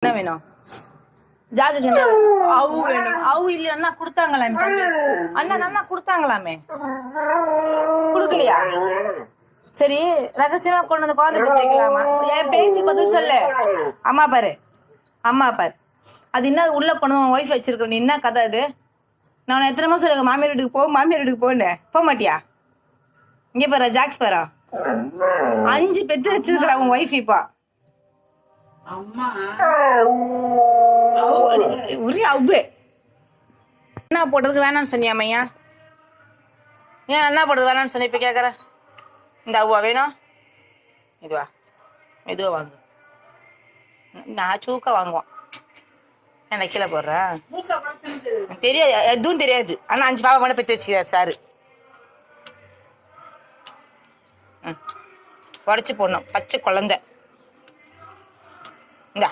என்ன வேணும்? ஜாக்கு அவு வேணும். அவு இல்ல அண்ணா கொடுத்தாங்களாமே. அண்ணா அண்ணா கொடுத்தாங்களாமே, கொடுக்கலையா? சரி, ரகசியமா கொண்டு வந்து குழந்தை பத்தி வைக்கலாமா? என் பேச்சு பதில் சொல்லு. அம்மா பாரு, அம்மா பாரு. அது என்ன உள்ள கொண்டு வந்து ஒய்ஃப் வச்சிருக்க? நீ என்ன கதை அது? நான் எத்தனை மாதம் சொல்லுங்க, மாமியார் வீட்டுக்கு போ, மாமியார் வீட்டுக்கு போன்னு. போக மாட்டியா? இங்க பாரு, ஜாக்ஸ் பாரா, 5 பெத்து வச்சிருக்கிற அவன் ஒய்ஃப். இப்பா ஒரே அவ்வு என்ன போட்டதுக்கு வேணான்னு சொன்னியா மையா? ஏன் என்ன போட்டது வேணான்னு சொன்ன? இப்ப கேக்குற இந்த அவ்வா வேணும், இதுவா மெதுவா வாங்கு. நான் சூக்கா வாங்குவான். என்ன கீழே போடுறேன் தெரியாது, எதுவும் தெரியாது. ஆனா 5 பாப்பா மட்டும் பெற்று வச்சுக்கிறார் சாரு. உடச்சு போடணும், பச்சை குழந்தை. இந்தா